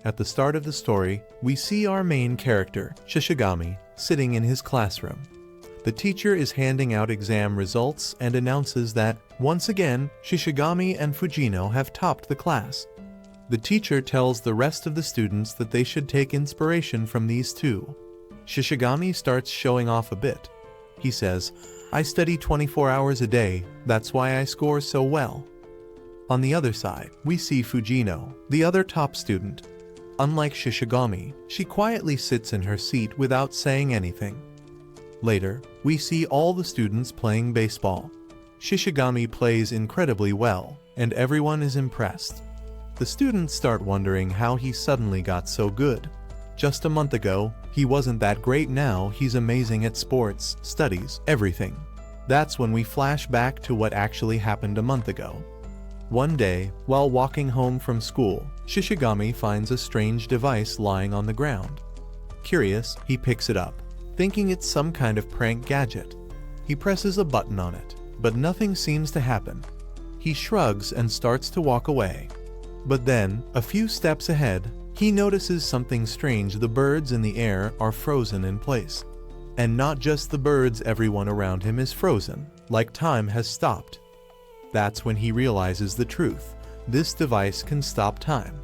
At the start of the story, we see our main character, Shishigami, sitting in his classroom. The teacher is handing out exam results and announces that, once again, Shishigami and Fujino have topped the class. The teacher tells the rest of the students that they should take inspiration from these two. Shishigami starts showing off a bit. He says, "I study 24 hours a day, that's why I score so well." On the other side, we see Fujino, the other top student. Unlike Shishigami, she quietly sits in her seat without saying anything. Later, we see all the students playing baseball. Shishigami plays incredibly well, and everyone is impressed. The students start wondering how he suddenly got so good. Just a month ago, he wasn't that great. Now he's amazing at sports, studies, everything. That's when we flash back to what actually happened a month ago. One day, while walking home from school, Shishigami finds a strange device lying on the ground. Curious, he picks it up, thinking it's some kind of prank gadget. He presses a button on it, but nothing seems to happen. He shrugs and starts to walk away. But then, a few steps ahead, he notices something strange. The birds in the air are frozen in place. And not just the birds, everyone around him is frozen, like time has stopped. That's when he realizes the truth. This device can stop time.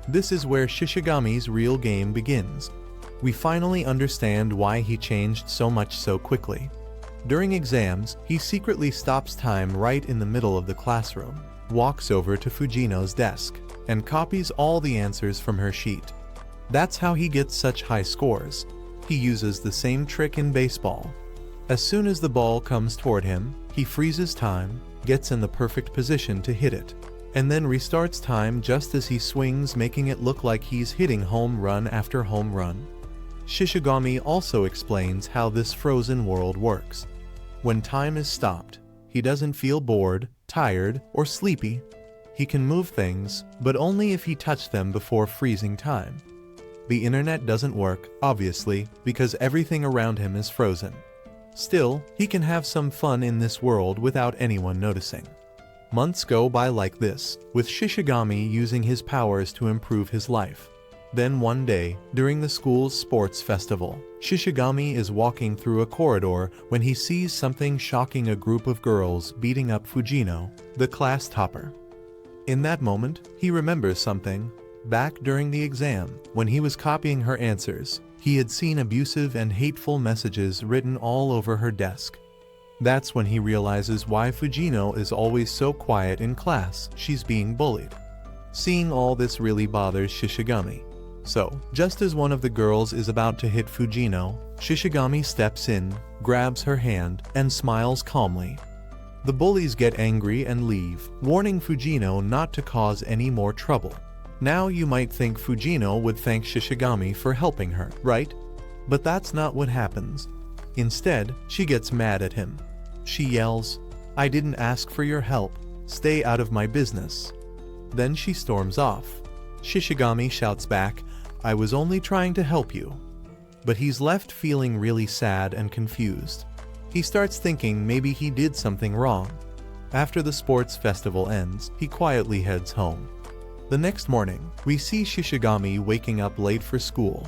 This is where Shishigami's real game begins. We finally understand why he changed so much so quickly. During exams, he secretly stops time right in the middle of the classroom, walks over to Fujino's desk, and copies all the answers from her sheet. That's how he gets such high scores. He uses the same trick in baseball. As soon as the ball comes toward him, he freezes time, gets in the perfect position to hit it, and then restarts time just as he swings, making it look like he's hitting home run after home run. Shishigami also explains how this frozen world works. When time is stopped, he doesn't feel bored, tired, or sleepy. He can move things, but only if he touched them before freezing time. The internet doesn't work, obviously, because everything around him is frozen. Still, he can have some fun in this world without anyone noticing. Months go by like this, with Shishigami using his powers to improve his life. Then one day, during the school's sports festival, Shishigami is walking through a corridor when he sees something shocking: a group of girls beating up Fujino, the class topper. In that moment, he remembers something. Back during the exam, when he was copying her answers, he had seen abusive and hateful messages written all over her desk. That's when he realizes why Fujino is always so quiet in class. She's being bullied. Seeing all this really bothers Shishigami. So, just as one of the girls is about to hit Fujino, Shishigami steps in, grabs her hand, and smiles calmly. The bullies get angry and leave, warning Fujino not to cause any more trouble. Now you might think Fujino would thank Shishigami for helping her, right? But that's not what happens. Instead, she gets mad at him. She yells, "I didn't ask for your help. Stay out of my business." Then she storms off. Shishigami shouts back, "I was only trying to help you." But he's left feeling really sad and confused. He starts thinking maybe he did something wrong. After the sports festival ends, he quietly heads home. The next morning, we see Shishigami waking up late for school.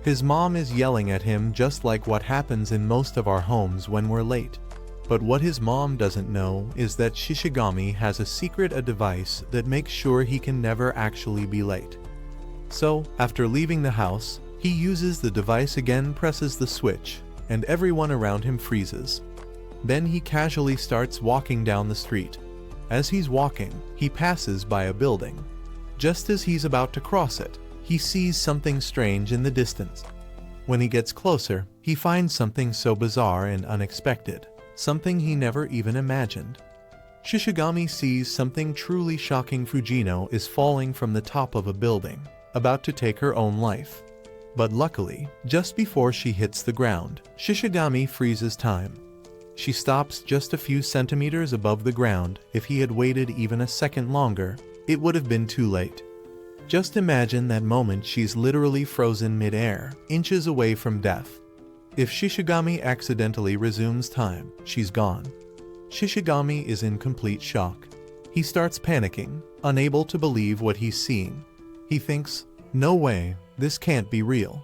His mom is yelling at him, just like what happens in most of our homes when we're late. But what his mom doesn't know is that Shishigami has a device that makes sure he can never actually be late. So, after leaving the house, he uses the device again, presses the switch, and everyone around him freezes. Then he casually starts walking down the street. As he's walking, he passes by a building. Just as he's about to cross it, he sees something strange in the distance. When he gets closer, he finds something so bizarre and unexpected, something he never even imagined. Shishigami sees something truly shocking. Fujino is falling from the top of a building, about to take her own life. But luckily, just before she hits the ground, Shishigami freezes time. She stops just a few centimeters above the ground. If he had waited even a second longer, it would have been too late. Just imagine that moment. She's literally frozen mid-air, inches away from death. If Shishigami accidentally resumes time, she's gone. Shishigami is in complete shock. He starts panicking, unable to believe what he's seeing. He thinks, No way, this can't be real.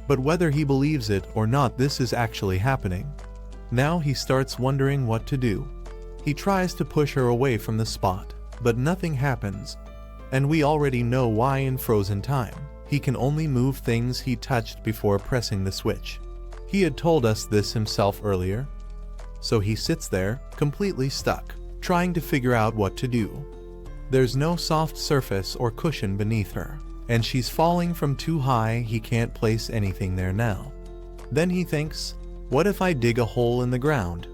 But whether he believes it or not, this is actually happening. Now he starts wondering what to do. He tries to push her away from the spot, but nothing happens. And we already know why in frozen time. He can only move things he touched before pressing the switch. He had told us this himself earlier. So he sits there, completely stuck, trying to figure out what to do. There's no soft surface or cushion beneath her, and she's falling from too high. He can't place anything there now. Then he thinks, what if I dig a hole in the ground?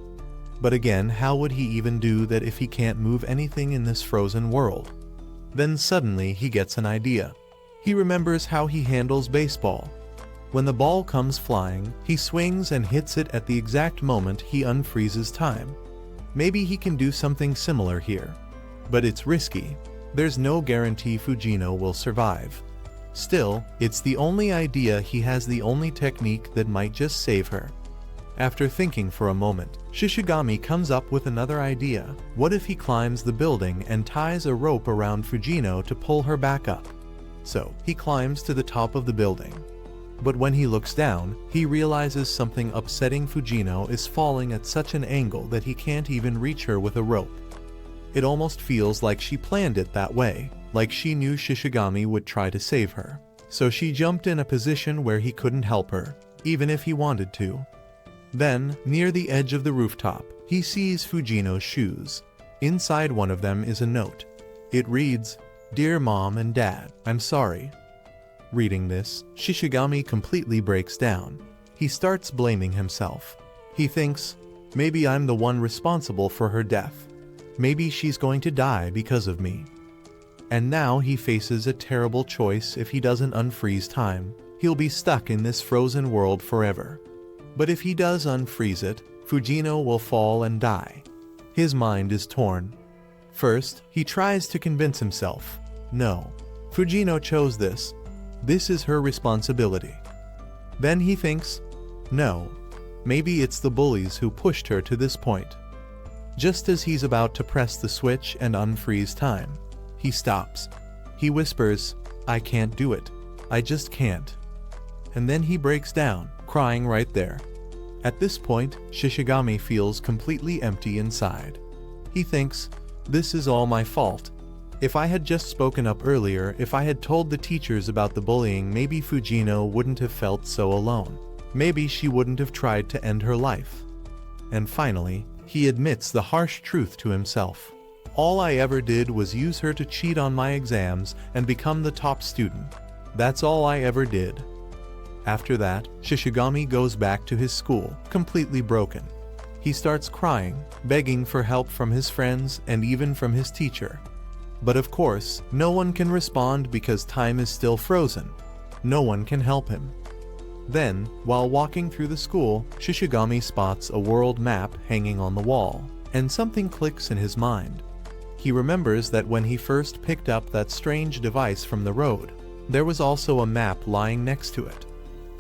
But again, how would he even do that if he can't move anything in this frozen world? Then suddenly he gets an idea. He remembers how he handles baseball. When the ball comes flying, he swings and hits it at the exact moment he unfreezes time. Maybe he can do something similar here. But it's risky. There's no guarantee Fujino will survive. Still, it's the only idea he has, the only technique that might just save her. After thinking for a moment, Shishigami comes up with another idea. What if he climbs the building and ties a rope around Fujino to pull her back up? So, he climbs to the top of the building. But when he looks down, he realizes something upsetting. Fujino is falling at such an angle that he can't even reach her with a rope. It almost feels like she planned it that way, like she knew Shishigami would try to save her. So she jumped in a position where he couldn't help her, even if he wanted to. Then, near the edge of the rooftop, he sees Fujino's shoes. Inside one of them is a note. It reads, "Dear Mom and Dad, I'm sorry." Reading this, Shishigami completely breaks down. He starts blaming himself. He thinks, maybe I'm the one responsible for her death. Maybe she's going to die because of me. And now he faces a terrible choice. If he doesn't unfreeze time, he'll be stuck in this frozen world forever. But if he does unfreeze it, Fujino will fall and die. His mind is torn. First, he tries to convince himself, no, Fujino chose this. This is her responsibility. Then he thinks, no, maybe it's the bullies who pushed her to this point. Just as he's about to press the switch and unfreeze time, he stops. He whispers, I can't do it. I just can't. And then he breaks down, crying right there. At this point, Shishigami feels completely empty inside. He thinks, this is all my fault. If I had just spoken up earlier, if I had told the teachers about the bullying, maybe Fujino wouldn't have felt so alone. Maybe she wouldn't have tried to end her life. And finally, he admits the harsh truth to himself. All I ever did was use her to cheat on my exams and become the top student. That's all I ever did. After that, Shishigami goes back to his school, completely broken. He starts crying, begging for help from his friends and even from his teacher. But of course, no one can respond because time is still frozen. No one can help him. Then, while walking through the school, Shishigami spots a world map hanging on the wall, and something clicks in his mind. He remembers that when he first picked up that strange device from the road, there was also a map lying next to it.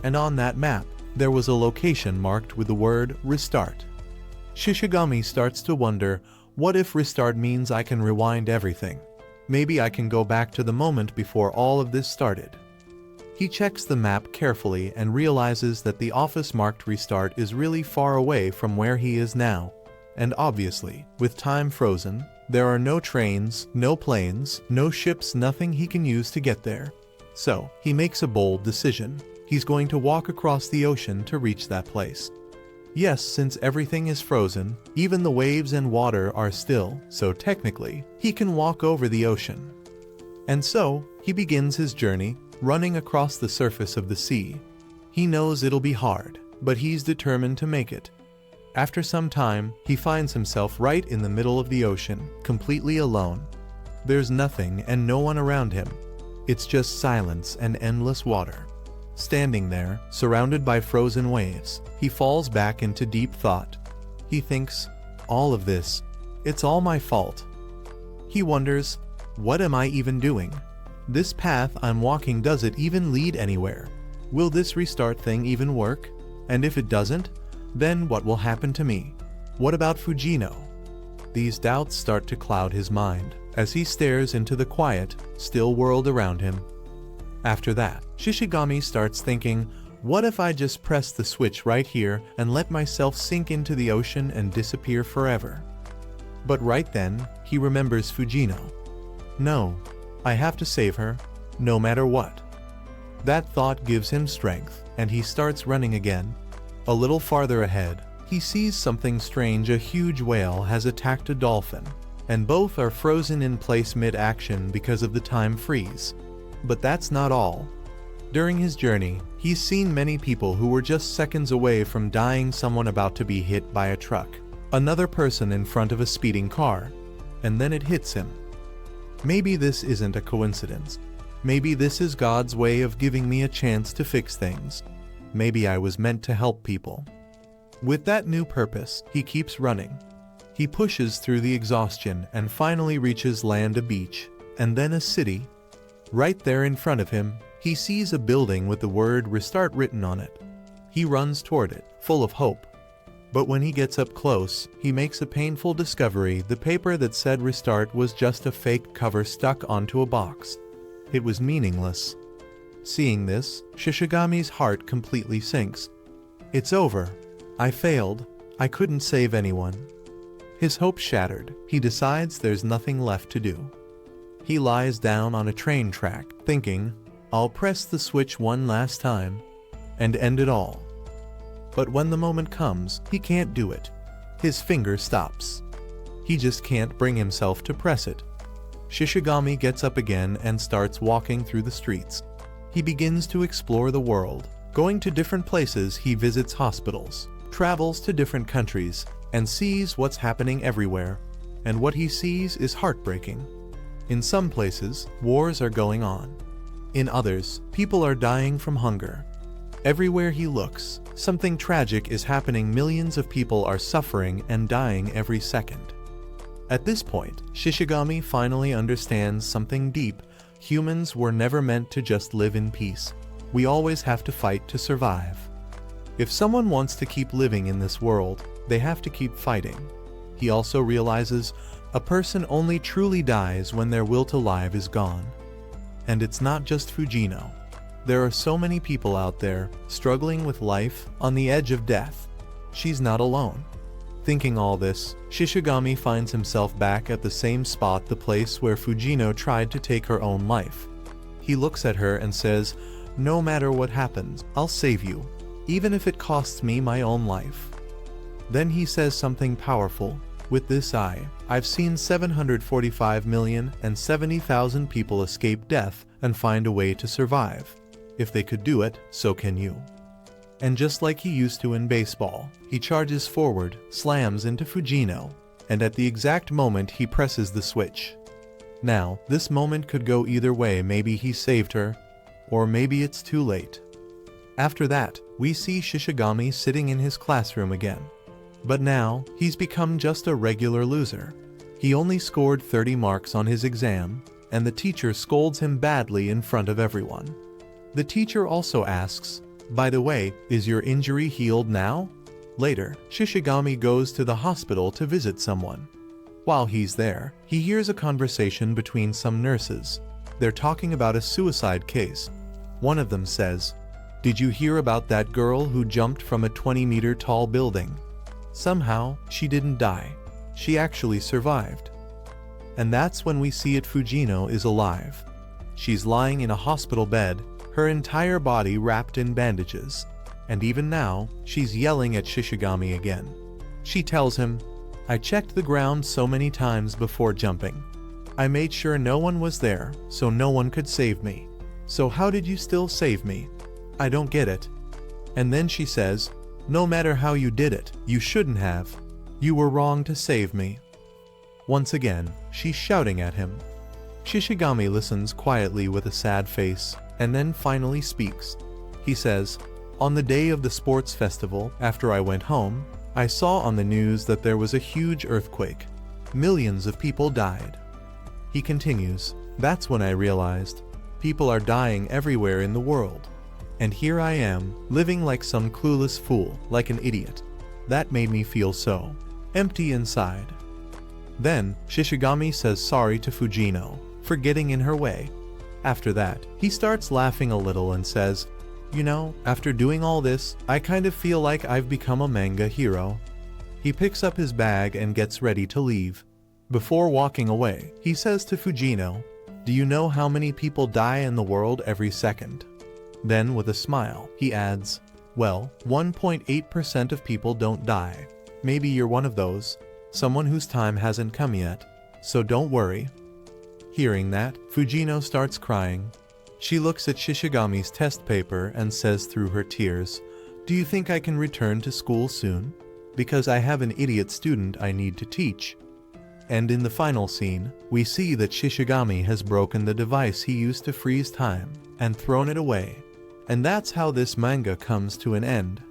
And on that map, there was a location marked with the word restart. Shishigami starts to wonder, what if restart means I can rewind everything? Maybe I can go back to the moment before all of this started. He checks the map carefully and realizes that the office marked restart is really far away from where he is now. And obviously, with time frozen, there are no trains, no planes, no ships, nothing he can use to get there. So, he makes a bold decision. He's going to walk across the ocean to reach that place. Yes, since everything is frozen, even the waves and water are still, so technically, he can walk over the ocean. And so, he begins his journey, running across the surface of the sea. He knows it'll be hard, but he's determined to make it. After some time, he finds himself right in the middle of the ocean, completely alone. There's nothing and no one around him. It's just silence and endless water. Standing there, surrounded by frozen waves, he falls back into deep thought. He thinks, all of this, it's all my fault. He wonders, what am I even doing? This path I'm walking, does it even lead anywhere? Will this restart thing even work? And if it doesn't, then what will happen to me? What about Fujino? These doubts start to cloud his mind as he stares into the quiet, still world around him. After that, Shishigami starts thinking, what if I just press the switch right here and let myself sink into the ocean and disappear forever? But right then, he remembers Fujino. No, I have to save her, no matter what. That thought gives him strength, and he starts running again. A little farther ahead, he sees something strange. A huge whale has attacked a dolphin, and both are frozen in place mid-action because of the time freeze. But that's not all. During his journey, he's seen many people who were just seconds away from dying, someone about to be hit by a truck, another person in front of a speeding car, and then it hits him. Maybe this isn't a coincidence. Maybe this is God's way of giving me a chance to fix things. Maybe I was meant to help people. With that new purpose, he keeps running. He pushes through the exhaustion and finally reaches land, a beach, and then a city. Right there in front of him, he sees a building with the word restart written on it. He runs toward it, full of hope. But when he gets up close, he makes a painful discovery. The paper that said restart was just a fake cover stuck onto a box. It was meaningless. Seeing this, Shishigami's heart completely sinks. It's over. I failed. I couldn't save anyone. His hope shattered, he decides there's nothing left to do. He lies down on a train track, thinking, I'll press the switch one last time and end it all. But when the moment comes, he can't do it. His finger stops. He just can't bring himself to press it. Shishigami gets up again and starts walking through the streets. He begins to explore the world. Going to different places, he visits hospitals, travels to different countries, and sees what's happening everywhere. And what he sees is heartbreaking. In some places, wars are going on. In others, people are dying from hunger. Everywhere he looks, something tragic is happening. Millions of people are suffering and dying every second. At this point, Shishigami finally understands something deep. Humans were never meant to just live in peace. We always have to fight to survive. If someone wants to keep living in this world, they have to keep fighting. He also realizes a person only truly dies when their will to live is gone. And it's not just Fujino. There are so many people out there struggling with life on the edge of death. She's not alone. Thinking all this, Shishigami finds himself back at the same spot, the place where Fujino tried to take her own life. He looks at her and says, no matter what happens, I'll save you, even if it costs me my own life. Then he says something powerful. With this eye, I've seen 745,070,000 people escape death and find a way to survive. If they could do it, so can you. And just like he used to in baseball, he charges forward, slams into Fujino, and at the exact moment he presses the switch. Now, this moment could go either way. Maybe he saved her, or maybe it's too late. After that, we see Shishigami sitting in his classroom again. But now, he's become just a regular loser. He only scored 30 marks on his exam, and the teacher scolds him badly in front of everyone. The teacher also asks, by the way, is your injury healed now? Later, Shishigami goes to the hospital to visit someone. While he's there, he hears a conversation between some nurses. They're talking about a suicide case. One of them says, did you hear about that girl who jumped from a 20-meter tall building? Somehow, she didn't die. She actually survived. And that's when we see it. Fujino is alive. She's lying in a hospital bed, her entire body wrapped in bandages. And even now, she's yelling at Shishigami again. She tells him, I checked the ground so many times before jumping. I made sure no one was there, so no one could save me. So how did you still save me? I don't get it. And then she says, no matter how you did it, you shouldn't have. You were wrong to save me. Once again, she's shouting at him. Shishigami listens quietly with a sad face, and then finally speaks. He says, on the day of the sports festival, after I went home, I saw on the news that there was a huge earthquake. Millions of people died. He continues, that's when I realized, people are dying everywhere in the world. And here I am, living like some clueless fool, like an idiot. That made me feel so empty inside. Then, Shishigami says sorry to Fujino for getting in her way. After that, he starts laughing a little and says, "You know, after doing all this, I kind of feel like I've become a manga hero." He picks up his bag and gets ready to leave. Before walking away, he says to Fujino, "Do you know how many people die in the world every second?" Then with a smile, he adds, "Well, 1.8% of people don't die. Maybe you're one of those, someone whose time hasn't come yet, so don't worry." Hearing that, Fujino starts crying. She looks at Shishigami's test paper and says through her tears, "Do you think I can return to school soon? Because I have an idiot student I need to teach." And in the final scene, we see that Shishigami has broken the device he used to freeze time and thrown it away. And that's how this manga comes to an end.